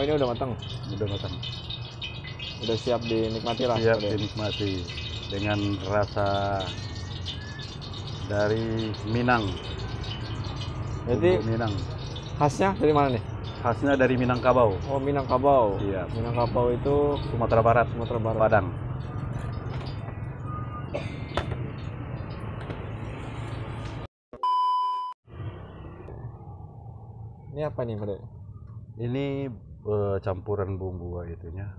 ini udah matang. Udah matang. Udah siap dinikmati lah. Siap dinikmati dengan rasa dari Minang. Jadi Bumbu Minang. khasnya dari mana nih? Khasnya dari Minangkabau. Oh, Minangkabau. Iya. Minangkabau itu Sumatera Barat. Sumatera Barat. Padang. Ini apa nih, Pak? Ini campuran bumbu itunya,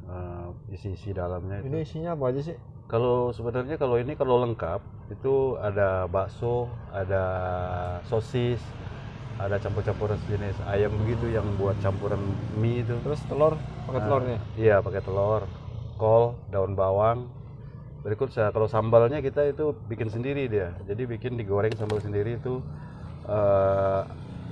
isi dalamnya itu. Ini isinya apa aja sih? Kalau sebenarnya kalau ini kalau lengkap itu ada bakso, ada sosis, ada campur-campuran jenis ayam begitu yang buat campuran mie itu. Terus telur, pakai telurnya? Iya, pakai telur, kol, daun bawang. Berikut kalau sambalnya kita itu bikin sendiri dia. Jadi bikin digoreng sambal sendiri itu.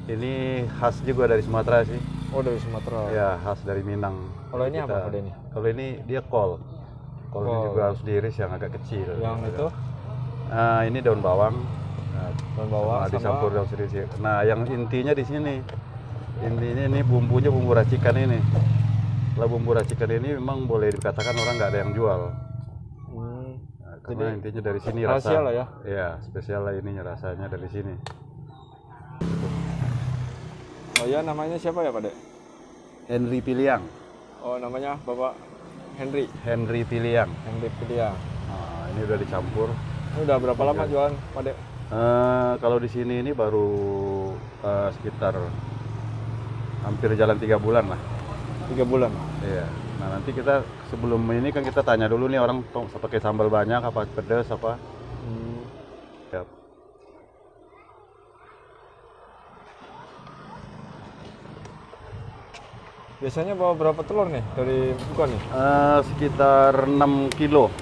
Ini khas juga dari Sumatera sih. Oh, dari Sumatera. Ya, khas dari Minang. Kalau ini apa pada ini? Kalau ini dia kol. Kolnya juga harus diiris yang agak kecil. Yang itu? Ini daun bawang. Daun bawang sama dicampur daun sedikit. Nah, yang intinya di sini. Intinya ini bumbunya bumbu racikan ini. Kalau bumbu racikan ini memang boleh dikatakan orang nggak ada yang jual. Karena intinya dari sini rasa. Spesial lah ya? Iya, spesial lah ininya rasanya dari sini. Oh ya, namanya siapa ya, Pak? Henry Piliang. Oh, namanya Bapak Henry. Henry Piliang. Henry Piliang. Nah, ini udah dicampur. Ini udah berapa lama jualan, Pak? Kalau di sini ini baru sekitar hampir jalan 3 bulan lah. 3 bulan? Iya. Nah, nanti kita sebelum ini kan kita tanya dulu nih orang pakai sambal banyak apa pedas apa. Yap. Biasanya bawa berapa telur nih dari buka nih? Sekitar 6 kilo.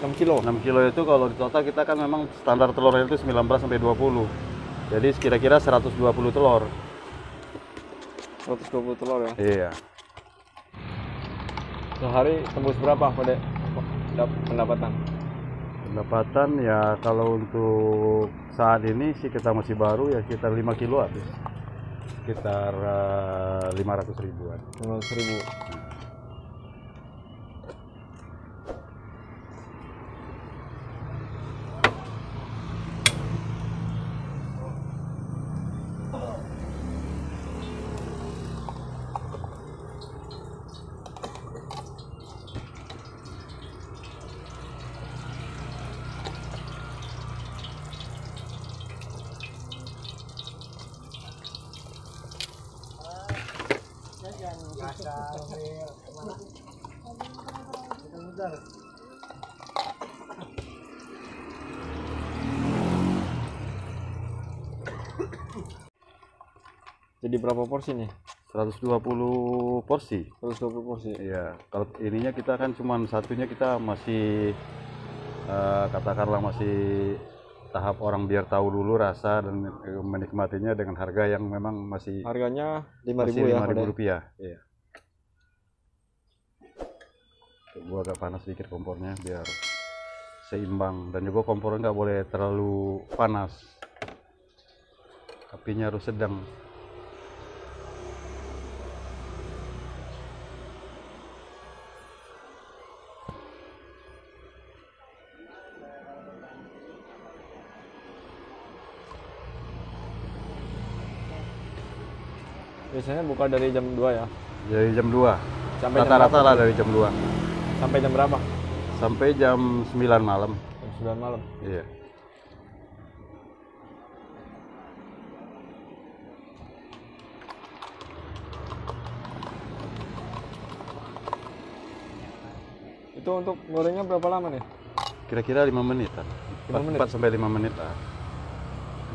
6 kilo? 6 kilo itu kalau di total kita kan memang standar telurnya itu 19 sampai 20. Jadi kira-kira 120 telur. 120 telur ya? Iya. Sehari tembus berapa, Pak? Pendapatan? Pendapatan ya kalau untuk saat ini sih kita masih baru ya sekitar 5 kilo habis. Sekitar 500 ribuan. 500 ribu. Jadi berapa porsi nih? 120 porsi. 120 porsi. Iya, kalau ininya kita kan cuman satunya kita masih katakanlah masih tahap orang biar tahu dulu rasa dan menikmatinya dengan harga yang memang masih harganya 5.000 ya, Rp5.000. Iya. Gua agak panas sedikit kompornya biar seimbang dan juga kompornya nggak boleh terlalu panas. Apinya harus sedang. Biasanya buka dari jam 2 ya? Dari jam 2. Sampai Rata-rata lah dari jam 2. Sampai jam berapa? Sampai jam 9 malam. Jam 9 malam? Iya. Itu untuk gorengnya berapa lama nih? Kira-kira 5 menitan. 4 sampai 5 menit lah.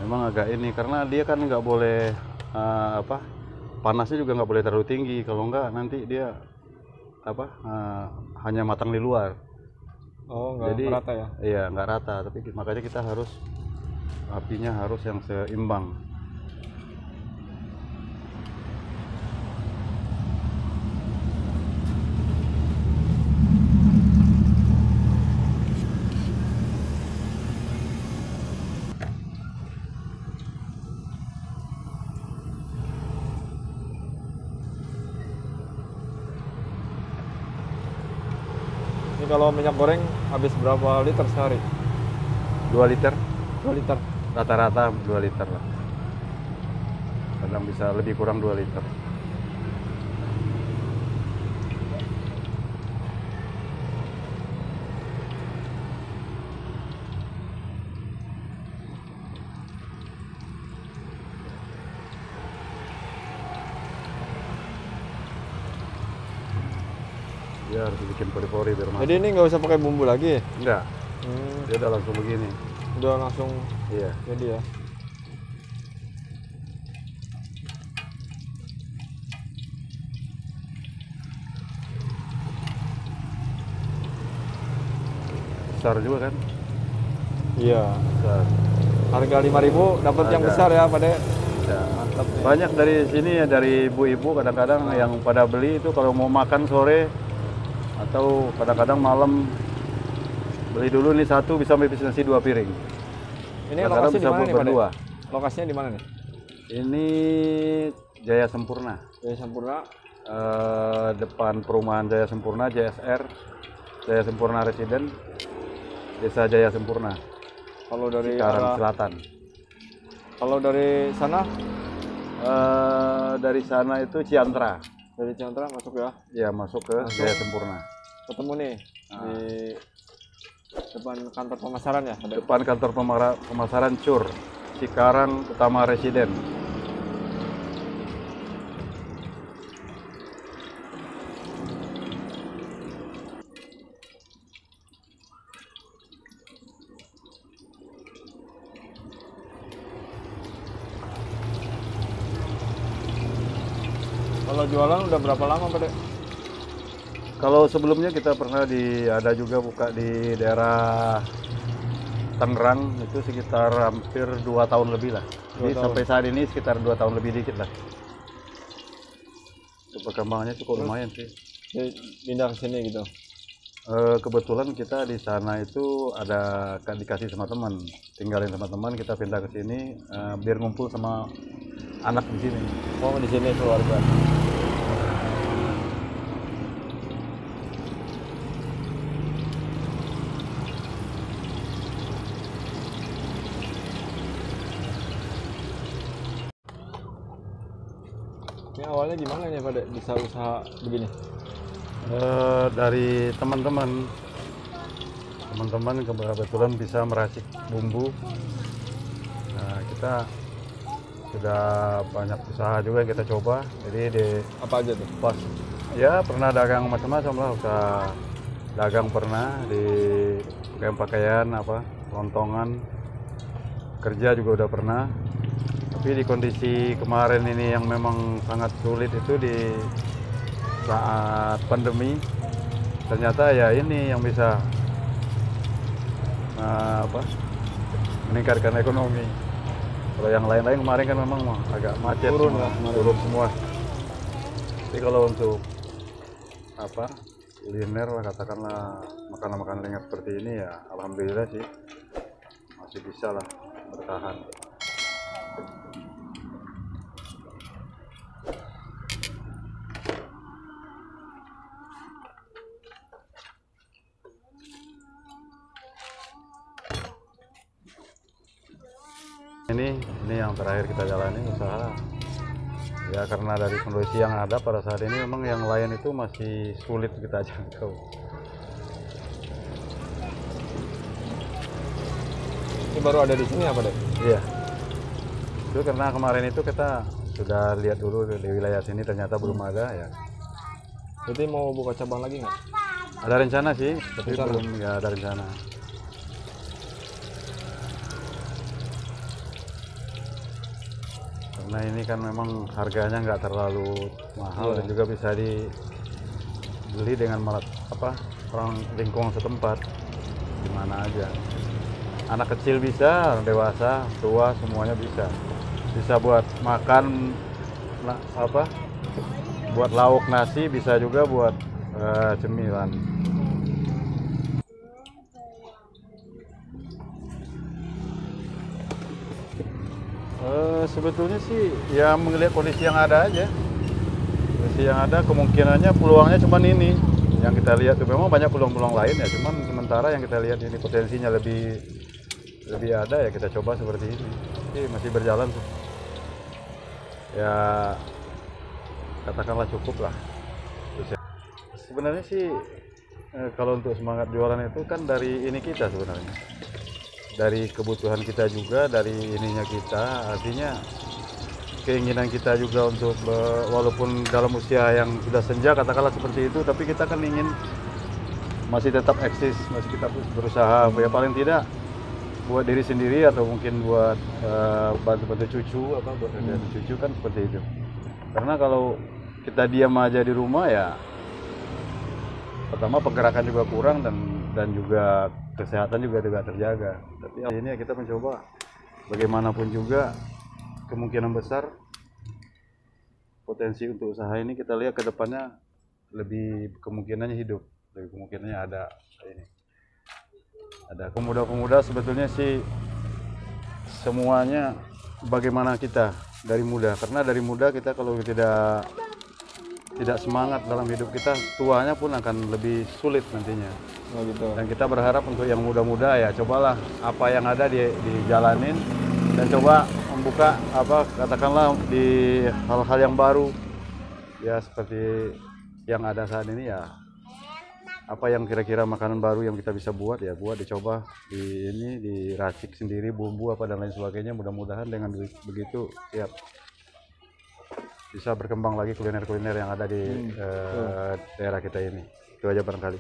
Memang agak ini karena dia kan nggak boleh panasnya juga nggak boleh terlalu tinggi, kalau nggak nanti dia hanya matang di luar. Oh, nggak rata ya? Iya, nggak rata, tapi makanya kita harus apinya harus yang seimbang. kalau minyak goreng habis berapa liter sehari? 2 liter, 2 liter. rata-rata 2 liter lah. Kadang bisa lebih kurang 2 liter. Dia harus bikin pori-pori biar masuk. Jadi ini nggak usah pakai bumbu lagi? Enggak, Hmm, dia udah langsung begini. udah langsung Iya. jadi ya. Besar juga kan? Iya. Besar. Harga 5.000 dapat yang Harga. besar ya, Pak De. Ya. Mantap nih. Banyak dari sini ya, dari ibu-ibu kadang-kadang yang pada beli itu kalau mau makan sore atau kadang-kadang malam beli dulu nih satu bisa nasi 2 piring. Ini Kadang-kadang lokasi di bisa mana nih, Pak De? berdua. Lokasinya di mana nih? Ini Jaya Sempurna, Jaya Sampurna. depan perumahan Jaya Sempurna, JSR, Jaya Sempurna Residen, Desa Jaya Sempurna, Kalau dari Cikarang arah, Selatan. kalau dari sana, Dari sana itu Ciantra, dari Ciantra masuk ya. ya masuk ke Masuk. Jaya Sempurna. Ketemu nih di depan kantor pemasaran ya, Pak De? Depan kantor pemasaran CUR, Cikarang Utama Residen. Kalau jualan udah berapa lama, Pak De? Kalau sebelumnya kita pernah ada juga buka di daerah Tangerang, itu sekitar hampir 2 tahun lebih lah. Jadi 2 tahun. sampai saat ini sekitar 2 tahun lebih dikit lah. Itu perkembangannya cukup lumayan sih. Jadi pindah ke sini gitu. Kebetulan kita di sana itu ada dikasih sama teman, tinggalin sama teman, kita pindah ke sini biar ngumpul sama anak di sini. Oh, di sini keluarga. Ini awalnya gimana nih, Pak De, bisa usaha begini? Dari teman-teman kebetulan bisa meracik bumbu. Nah, kita sudah banyak usaha juga yang kita coba. Jadi di Apa aja tuh? pas ya pernah dagang macam-macam lah, usaha dagang pernah di pakaian apa lontongan, kerja juga udah pernah. Tapi di kondisi kemarin ini yang memang sangat sulit itu di saat pandemi, ternyata ya ini yang bisa meningkatkan ekonomi. Kalau yang lain-lain kemarin kan memang agak macet, Turun semua, lah kemarin. turun semua. Tapi kalau untuk kuliner lah, katakanlah makanan-makanan ringan seperti ini ya, alhamdulillah sih masih bisa lah bertahan. Ini yang terakhir kita jalani usaha. Ya karena dari kondisi yang ada pada saat ini memang yang lain itu masih sulit kita jangkau. Ini baru ada di sini apa, Dek? Iya. Itu karena kemarin itu kita sudah lihat dulu di wilayah sini, ternyata belum ada ya. Jadi mau buka cabang lagi nggak? Ada rencana sih, tapi Rencana? belum ya ada rencana. Karena ini kan memang harganya nggak terlalu mahal, Iya. dan juga bisa dibeli dengan orang lingkungan setempat, di mana aja. Anak kecil bisa, orang dewasa, tua, semuanya bisa. Bisa buat makan, buat lauk nasi, bisa juga buat cemilan. Sebetulnya sih ya melihat kondisi yang ada aja. Kondisi yang ada kemungkinannya peluangnya cuma ini. yang kita lihat tuh memang banyak peluang-peluang lain ya, cuman sementara yang kita lihat ini potensinya lebih ada ya, kita coba seperti ini. Jadi masih berjalan tuh. Ya katakanlah cukup lah. Terus ya, sebenarnya sih kalau untuk semangat jualan itu kan dari ini kita sebenarnya, dari kebutuhan kita juga, dari ininya kita, artinya keinginan kita juga untuk walaupun dalam usia yang sudah senja katakanlah seperti itu, tapi kita kan ingin masih tetap eksis, masih kita berusaha ya paling tidak buat diri sendiri atau mungkin buat bantu-bantu cucu apa buat cucu kan seperti itu. Karena kalau kita diam aja di rumah ya pertama pergerakan juga kurang dan juga kesehatan juga tidak terjaga. Tapi ini kita mencoba bagaimanapun juga kemungkinan besar potensi untuk usaha ini kita lihat ke depannya lebih kemungkinannya hidup, lebih kemungkinannya ada ini. Ada pemuda-pemuda sebetulnya sih semuanya bagaimana kita dari muda, karena dari muda kita kalau tidak semangat dalam hidup kita, tuanya pun akan lebih sulit nantinya. Oh gitu. Dan kita berharap untuk yang muda-muda ya cobalah apa yang ada dijalanin dan coba membuka apa katakanlah di hal-hal yang baru ya seperti yang ada saat ini ya, apa yang kira-kira makanan baru yang kita bisa buat ya buat dicoba diracik sendiri bumbu apa dan lain sebagainya, mudah-mudahan dengan begitu siap bisa berkembang lagi kuliner-kuliner yang ada di daerah kita ini. Itu aja barangkali.